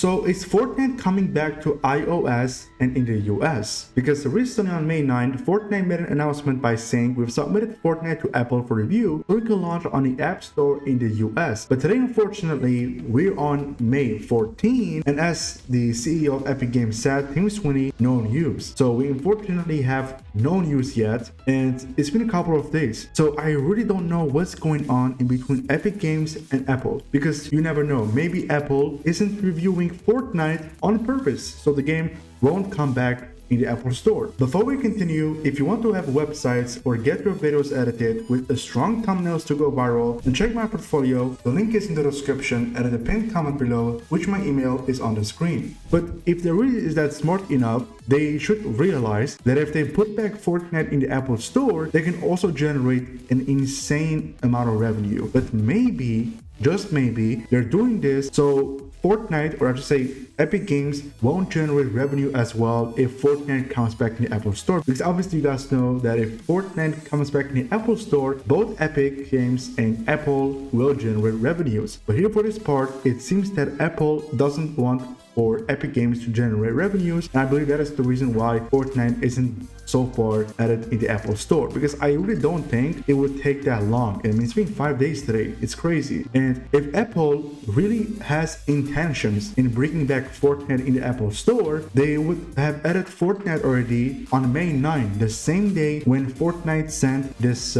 So is Fortnite coming back to iOS and in the US? Because recently on May 9th, Fortnite made an announcement by saying we've submitted Fortnite to Apple for review so we can launch on the App Store in the US. But today, unfortunately, we're on May 14th, and as the CEO of Epic Games said, Tim Sweeney, no news. So we unfortunately have no news yet, and it's been a couple of days. So I really don't know what's going on in between Epic Games and Apple, because you never know. Maybe Apple isn't reviewing Fortnite on purpose, so the game won't come back in the Apple Store. Before we continue, if you want to have websites or get your videos edited with a strong thumbnails to go viral, then check my portfolio. The link is in the description and in the pinned comment below, which my email is on the screen. But if they really is that smart enough, they should realize that if they put back Fortnite in the Apple Store, they can also generate an insane amount of revenue. But maybe, just maybe, they're doing this so Fortnite, or I should say Epic Games, won't generate revenue as well if Fortnite comes back in the Apple Store. Because obviously you guys know that if Fortnite comes back in the Apple Store, both Epic Games and Apple will generate revenues. But here for this part, it seems that Apple doesn't want for Epic Games to generate revenues, and I believe that is the reason why Fortnite isn't so far added in the Apple Store, because I really don't think it would take that long. I mean, it's been 5 days today. It's crazy. And if Apple really has intentions in bringing back Fortnite in the Apple Store, they would have added Fortnite already on May 9, the same day when Fortnite sent this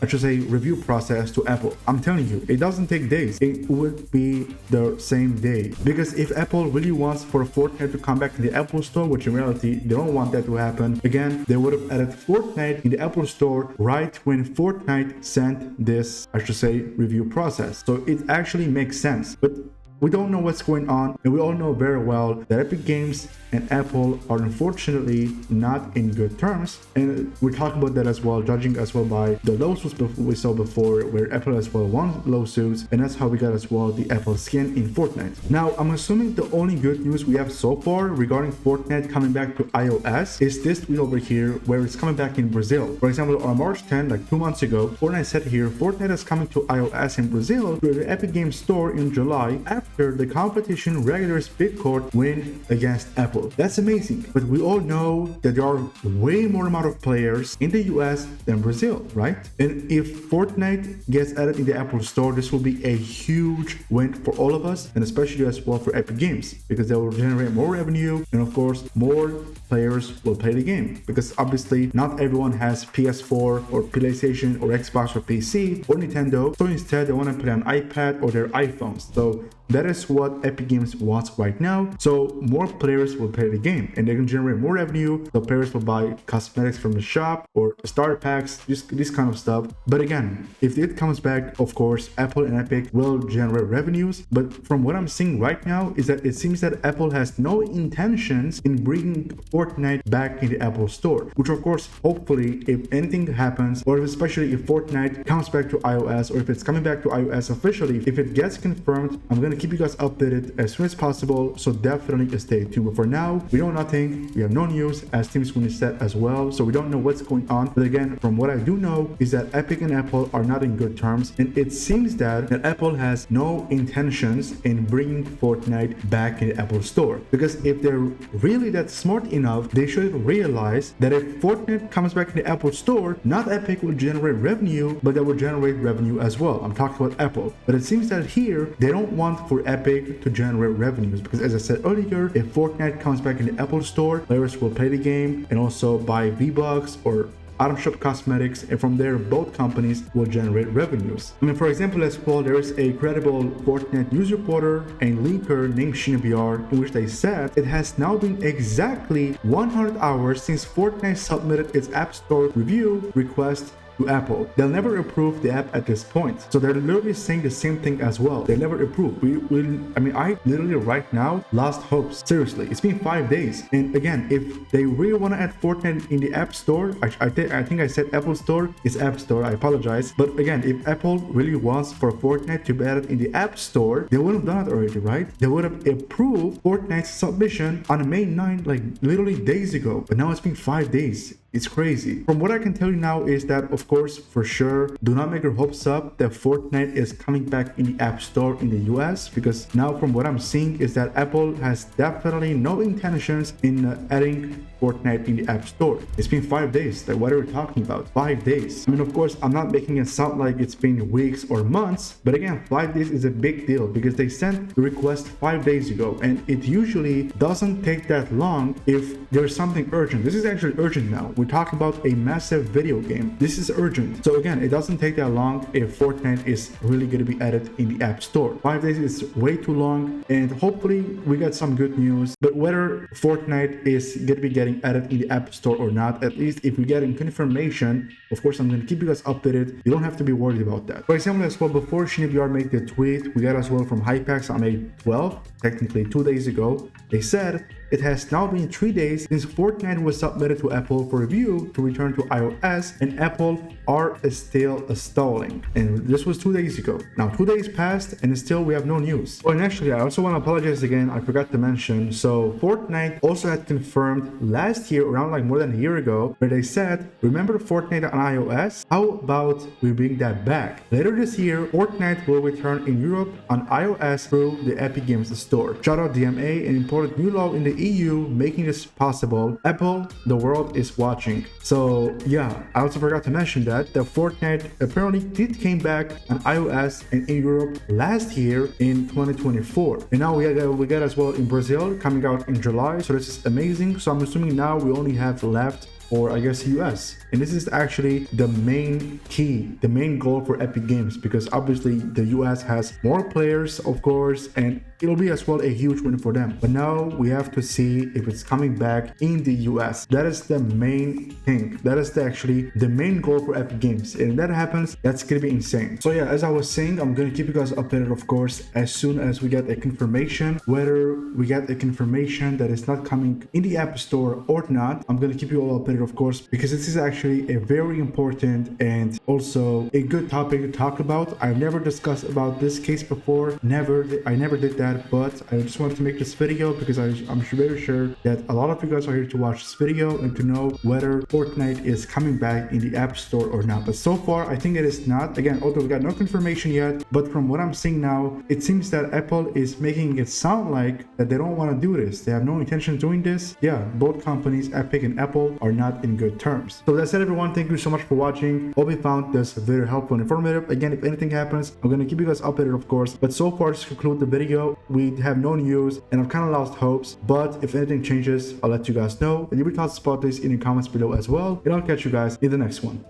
I should say review process to Apple. I'm telling you, it doesn't take days. It would be the same day, because if Apple really wants for Fortnite to come back in the Apple Store, which in reality they don't want that to happen, again, they would have added Fortnite in the Apple Store right when Fortnite sent this, I should say, review process. So it actually makes sense. But we don't know what's going on, and we all know very well that Epic Games and Apple are unfortunately not in good terms, and we talk about that as well, judging as well by the lawsuits we saw before, where Apple as well won lawsuits, and that's how we got as well the Apple skin in Fortnite. Now, I'm assuming the only good news we have so far regarding Fortnite coming back to iOS is this tweet over here, where it's coming back in Brazil. For example, on March 10, like 2 months ago, Fortnite said here, Fortnite is coming to iOS in Brazil through the Epic Games Store in July after the competition regulars bid court win against Apple. That's amazing, but we all know that there are way more amount of players in the US than Brazil, right? And if Fortnite gets added in the Apple Store, this will be a huge win for all of us, and especially as well for Epic Games, because they will generate more revenue, and of course more players will play the game, because obviously not everyone has PS4 or PlayStation or Xbox or PC or Nintendo, so instead they want to play on iPad or their iPhones. So that is what Epic Games wants right now. So more players will play the game, and they can generate more revenue. The players will buy cosmetics from the shop or starter packs, this kind of stuff. But again, if it comes back, of course, Apple and Epic will generate revenues. But from what I'm seeing right now is that it seems that Apple has no intentions in bringing Fortnite back in the Apple Store, which of course, hopefully, if anything happens, or especially if Fortnite comes back to iOS, or if it's coming back to iOS officially, if it gets confirmed, I'm gonna keep you guys updated as soon as possible, so definitely stay tuned. But for now, we know nothing, we have no news, as Tim Sweeney said as well, so we don't know what's going on. But again, from what I do know is that Epic and Apple are not in good terms, and it seems that Apple has no intentions in bringing Fortnite back in the Apple Store, because if they're really that smart enough, they should realize that if Fortnite comes back in the Apple Store, not Epic will generate revenue, but they will generate revenue as well. I'm talking about Apple. But it seems that here they don't want for Epic to generate revenues, because as I said earlier, if Fortnite comes back in the Apple Store, players will play the game and also buy V-Bucks or item shop cosmetics, and from there both companies will generate revenues. I mean, for example, as well, there is a credible Fortnite news reporter and leaker named ShinaBR, in which they said it has now been exactly 100 hours since Fortnite submitted its App Store review request to Apple. They'll never approve the app at this point. So they're literally saying the same thing as well. They never approve. I literally right now lost hopes. Seriously, it's been 5 days. And again, if they really want to add Fortnite in the App Store, I think I said Apple Store, it's App Store, I apologize. But again, if Apple really wants for Fortnite to be added in the App Store, they would have done it already, right? They would have approved Fortnite's submission on May 9, like literally days ago. But now it's been 5 days. It's crazy. From what I can tell you now is that, of course, for sure, do not make your hopes up that Fortnite is coming back in the App Store in the US, because now from what I'm seeing is that Apple has definitely no intentions in adding Fortnite in the App Store. It's been 5 days. Like, what are we talking about? 5 days. I mean, of course, I'm not making it sound like it's been weeks or months, but again, 5 days is a big deal because they sent the request 5 days ago, and it usually doesn't take that long if there's something urgent. This is actually urgent now. We're talking about a massive video game. This is urgent. So again, it doesn't take that long if Fortnite is really going to be added in the App Store. 5 days is way too long, and hopefully we got some good news. But whether Fortnite is going to be getting added in the App Store or not, at least if we get in confirmation, of course, I'm going to keep you guys updated. You don't have to be worried about that. For example, as well, before SheeniBR made the tweet, we got as well from Hypex on May 12th, technically 2 days ago. They said it has now been 3 days since Fortnite was submitted to Apple for review to return to iOS, and Apple are still stalling. And this was 2 days ago. Now 2 days passed and still we have no news. Oh, and actually, I also want to apologize again. I forgot to mention. So Fortnite also had confirmed last year, around like more than a year ago, where they said, remember Fortnite on iOS? How about we bring that back? Later this year, Fortnite will return in Europe on iOS through the Epic Games Store. Shout out DMA, an important new law in the EU making this possible. Apple, the world is watching. So yeah, I also forgot to mention that Fortnite apparently did came back on iOS and in Europe last year in 2024, and now we got as well in Brazil coming out in July. So this is amazing. So I'm assuming now we only have left, or I guess US. And this is actually the main key, the main goal for Epic Games, because obviously the US has more players, of course, and it'll be as well a huge win for them. But now we have to see if it's coming back in the US. That is the main thing. That is actually the main goal for Epic Games. And if that happens, that's gonna be insane. So yeah, as I was saying, I'm gonna keep you guys updated, of course, as soon as we get a confirmation, whether we get a confirmation that it's not coming in the App Store or not. I'm gonna keep you all updated, of course, because this is actually a very important and also a good topic to talk about. I've never discussed about this case before. I never did that, but I just wanted to make this video because I'm very sure that a lot of you guys are here to watch this video and to know whether Fortnite is coming back in the App Store or not. But so far, I think it is not. Again, although we got no confirmation yet, but from what I'm seeing now, it seems that Apple is making it sound like that they don't want to do this. They have no intention of doing this. Yeah, both companies, Epic and Apple, are not in good terms. So that's it, everyone. Thank you so much for watching. Hope you found this very helpful and informative. Again, if anything happens, I'm gonna keep you guys updated, of course. But so far, to conclude the video, we have no news and I've kind of lost hopes. But if anything changes, I'll let you guys know. And you can talk about this in the comments below as well. And I'll catch you guys in the next one.